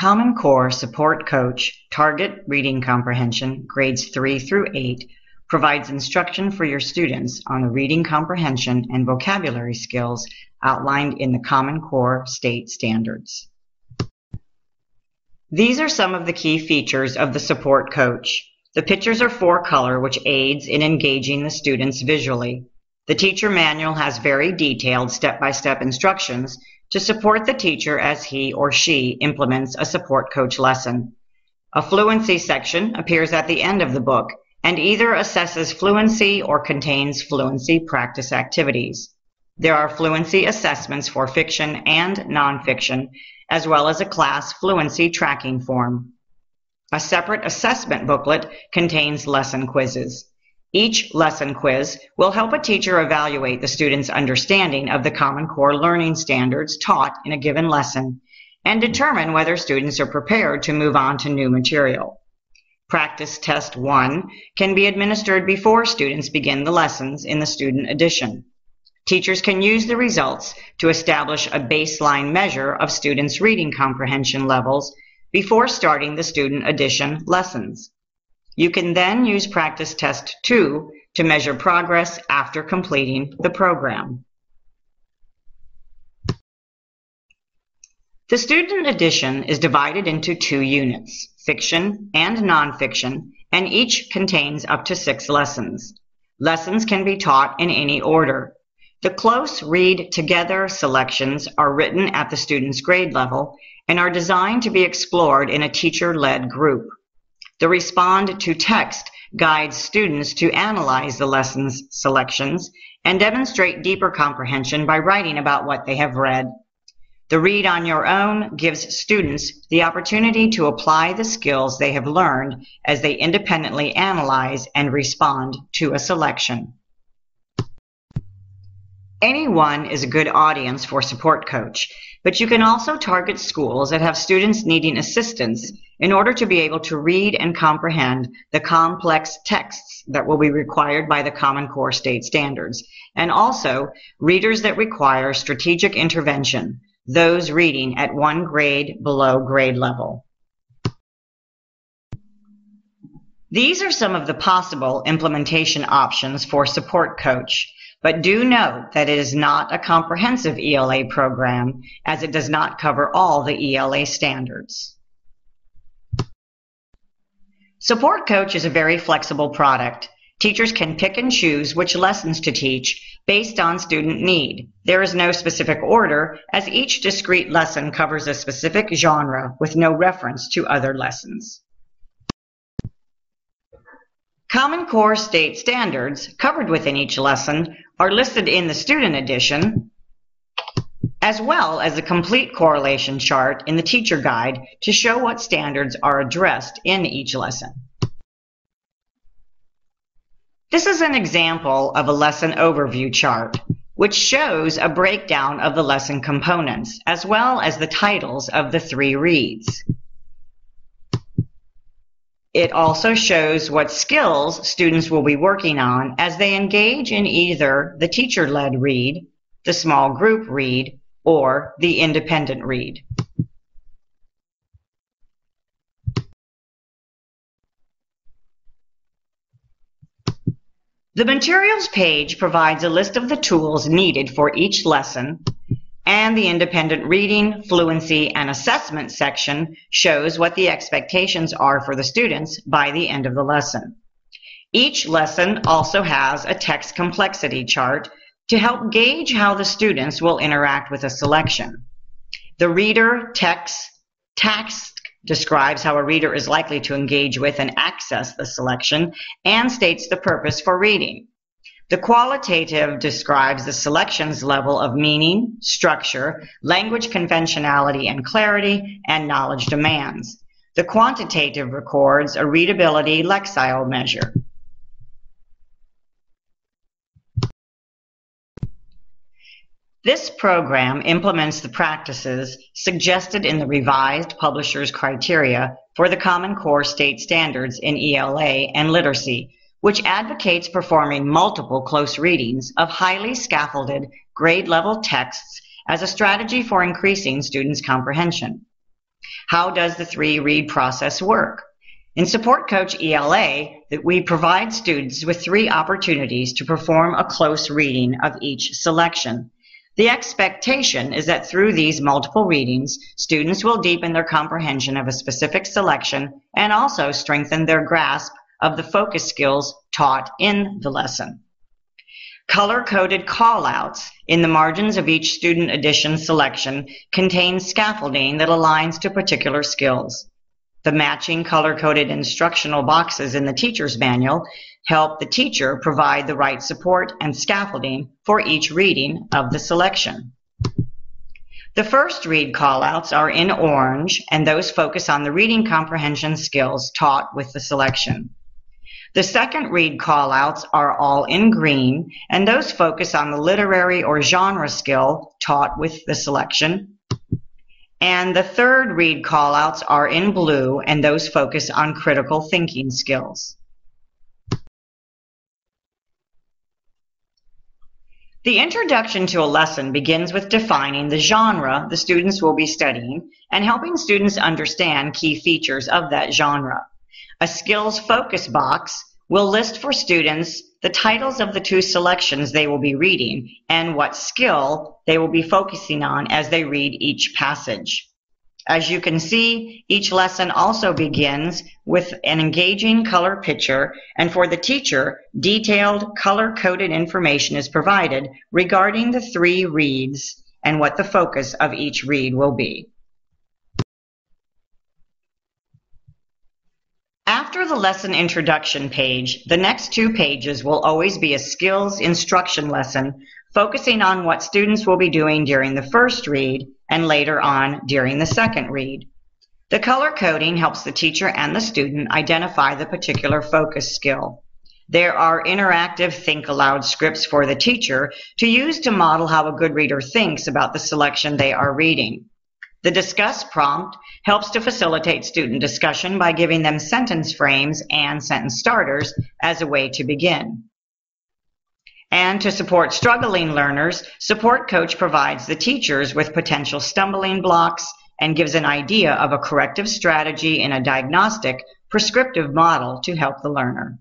Common Core Support Coach Target Reading Comprehension, grades 3 through 8, provides instruction for your students on the reading comprehension and vocabulary skills outlined in the Common Core State Standards. These are some of the key features of the Support Coach. The pictures are 4-color, which aids in engaging the students visually. The teacher manual has very detailed step-by-step instructions to support the teacher as he or she implements a Support Coach lesson. A fluency section appears at the end of the book and either assesses fluency or contains fluency practice activities. There are fluency assessments for fiction and nonfiction, as well as a class fluency tracking form. A separate assessment booklet contains lesson quizzes. Each lesson quiz will help a teacher evaluate the student's understanding of the Common Core learning standards taught in a given lesson and determine whether students are prepared to move on to new material. Practice Test 1 can be administered before students begin the lessons in the student edition. Teachers can use the results to establish a baseline measure of students' reading comprehension levels before starting the student edition lessons. You can then use Practice Test 2 to measure progress after completing the program. The student edition is divided into 2 units, fiction and nonfiction, and each contains up to 6 lessons. Lessons can be taught in any order. The close read together selections are written at the student's grade level and are designed to be explored in a teacher-led group. The Respond to Text guides students to analyze the lesson's selections and demonstrate deeper comprehension by writing about what they have read. The Read on Your Own gives students the opportunity to apply the skills they have learned as they independently analyze and respond to a selection. Anyone is a good audience for Support Coach, but you can also target schools that have students needing assistance in order to be able to read and comprehend the complex texts that will be required by the Common Core State Standards, and also readers that require strategic intervention, those reading at 1 grade below grade level. These are some of the possible implementation options for Support Coach. But do note that it is not a comprehensive ELA program, as it does not cover all the ELA standards. Support Coach is a very flexible product. Teachers can pick and choose which lessons to teach based on student need. There is no specific order, as each discrete lesson covers a specific genre with no reference to other lessons. Common Core State Standards covered within each lesson are listed in the student edition, as well as a complete correlation chart in the teacher guide to show what standards are addressed in each lesson. This is an example of a lesson overview chart, which shows a breakdown of the lesson components, as well as the titles of the 3 reads. It also shows what skills students will be working on as they engage in either the teacher-led read, the small group read, or the independent read. The materials page provides a list of the tools needed for each lesson, and the independent reading, fluency, and assessment section shows what the expectations are for the students by the end of the lesson. Each lesson also has a text complexity chart to help gauge how the students will interact with a selection. The reader text describes how a reader is likely to engage with and access the selection and states the purpose for reading. The qualitative describes the selection's level of meaning, structure, language conventionality and clarity, and knowledge demands. The quantitative records a readability lexile measure. This program implements the practices suggested in the revised publisher's criteria for the Common Core State Standards in ELA and Literacy, which advocates performing multiple close readings of highly scaffolded grade-level texts as a strategy for increasing students' comprehension. How does the three-read process work? In Support Coach ELA, we provide students with 3 opportunities to perform a close reading of each selection. The expectation is that through these multiple readings, students will deepen their comprehension of a specific selection and also strengthen their grasp of the focus skills taught in the lesson. Color-coded callouts in the margins of each student edition selection contain scaffolding that aligns to particular skills. The matching color-coded instructional boxes in the teacher's manual help the teacher provide the right support and scaffolding for each reading of the selection. The first read callouts are in orange, and those focus on the reading comprehension skills taught with the selection. The second read callouts are all in green, and those focus on the literary or genre skill taught with the selection. And the third read callouts are in blue, and those focus on critical thinking skills. The introduction to a lesson begins with defining the genre the students will be studying and helping students understand key features of that genre. A skills focus box will list for students the titles of the 2 selections they will be reading and what skill they will be focusing on as they read each passage. As you can see, each lesson also begins with an engaging color picture, and for the teacher, detailed color-coded information is provided regarding the 3 reads and what the focus of each read will be. After the lesson introduction page, the next 2 pages will always be a skills instruction lesson focusing on what students will be doing during the first read and later on during the second read. The color coding helps the teacher and the student identify the particular focus skill. There are interactive think aloud scripts for the teacher to use to model how a good reader thinks about the selection they are reading. The discuss prompt helps to facilitate student discussion by giving them sentence frames and sentence starters as a way to begin. And to support struggling learners, Support Coach provides the teachers with potential stumbling blocks and gives an idea of a corrective strategy in a diagnostic, prescriptive model to help the learner.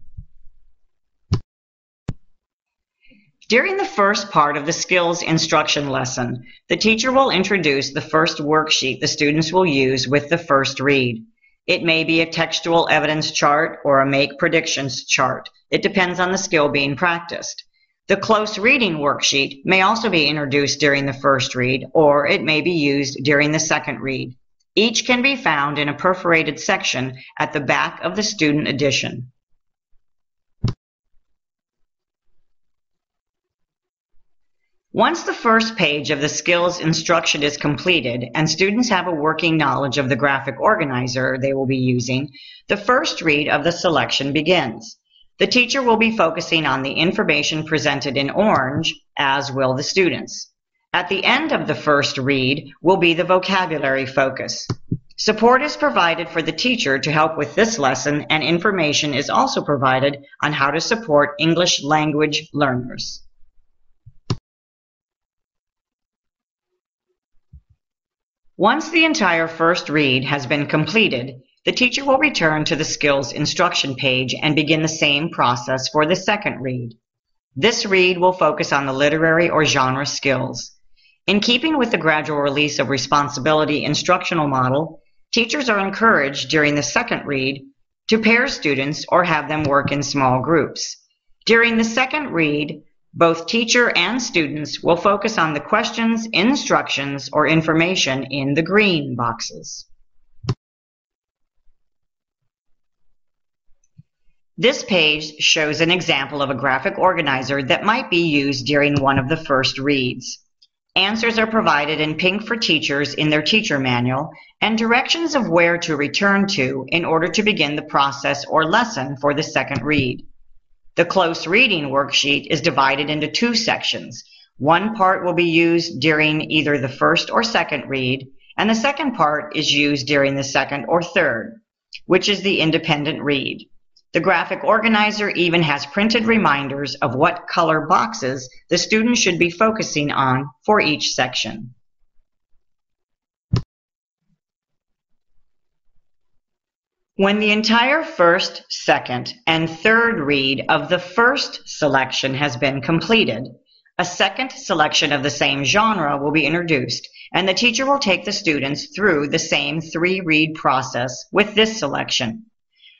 During the first part of the skills instruction lesson, the teacher will introduce the first worksheet the students will use with the first read. It may be a textual evidence chart or a make predictions chart. It depends on the skill being practiced. The close reading worksheet may also be introduced during the first read, or it may be used during the second read. Each can be found in a perforated section at the back of the student edition. Once the first page of the skills instruction is completed and students have a working knowledge of the graphic organizer they will be using, the first read of the selection begins. The teacher will be focusing on the information presented in orange, as will the students. At the end of the first read will be the vocabulary focus. Support is provided for the teacher to help with this lesson, and information is also provided on how to support English language learners. Once the entire first read has been completed, the teacher will return to the skills instruction page and begin the same process for the second read. This read will focus on the literary or genre skills. In keeping with the gradual release of responsibility instructional model, teachers are encouraged during the second read to pair students or have them work in small groups. During the second read, both teacher and students will focus on the questions, instructions, or information in the green boxes. This page shows an example of a graphic organizer that might be used during one of the first reads. Answers are provided in pink for teachers in their teacher manual, and directions of where to return to in order to begin the process or lesson for the second read. The close reading worksheet is divided into 2 sections. One part will be used during either the first or second read, and the second part is used during the second or third, which is the independent read. The graphic organizer even has printed reminders of what color boxes the student should be focusing on for each section. When the entire first, second, and third read of the first selection has been completed, a second selection of the same genre will be introduced, and the teacher will take the students through the same three-read process with this selection.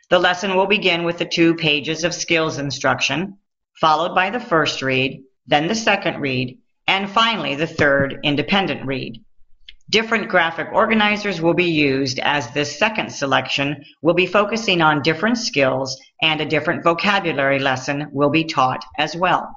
The lesson will begin with the 2 pages of skills instruction, followed by the first read, then the second read, and finally the third independent read. Different graphic organizers will be used as this second selection will be focusing on different skills, and a different vocabulary lesson will be taught as well.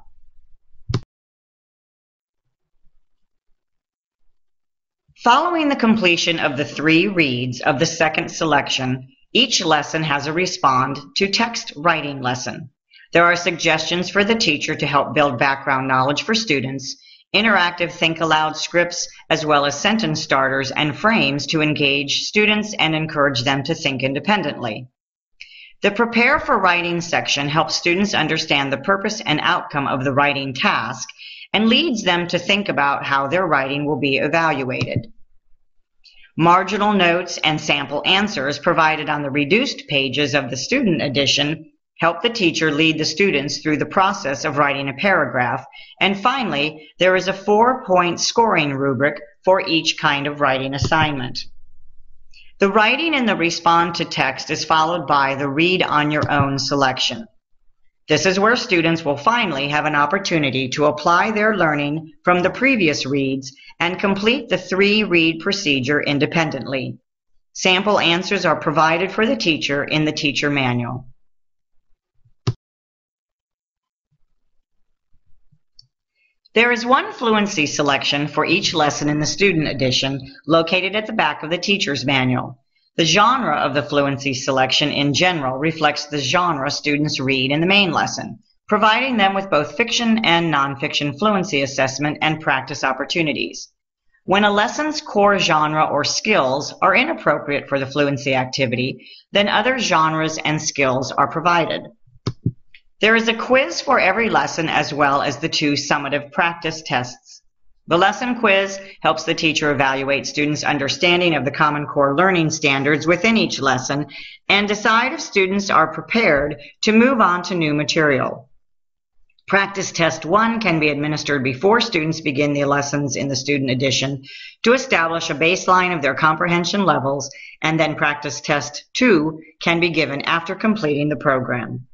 Following the completion of the 3 reads of the second selection, each lesson has a respond to text writing lesson. There are suggestions for the teacher to help build background knowledge for students, interactive think aloud scripts, as well as sentence starters and frames to engage students and encourage them to think independently. The Prepare for Writing section helps students understand the purpose and outcome of the writing task and leads them to think about how their writing will be evaluated. Marginal notes and sample answers provided on the reduced pages of the student edition help the teacher lead the students through the process of writing a paragraph. And finally, there is a 4-point scoring rubric for each kind of writing assignment. The writing in the respond to text is followed by the read on your own selection. This is where students will finally have an opportunity to apply their learning from the previous reads and complete the 3-read procedure independently. Sample answers are provided for the teacher in the teacher manual. There is one fluency selection for each lesson in the student edition located at the back of the teacher's manual. The genre of the fluency selection in general reflects the genre students read in the main lesson, providing them with both fiction and nonfiction fluency assessment and practice opportunities. When a lesson's core genre or skills are inappropriate for the fluency activity, then other genres and skills are provided. There is a quiz for every lesson as well as the 2 summative practice tests. The lesson quiz helps the teacher evaluate students' understanding of the Common Core learning standards within each lesson and decide if students are prepared to move on to new material. Practice Test 1 can be administered before students begin the lessons in the student edition to establish a baseline of their comprehension levels, and then Practice Test 2 can be given after completing the program.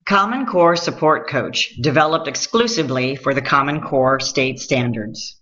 Common Core Support Coach, developed exclusively for the Common Core state standards.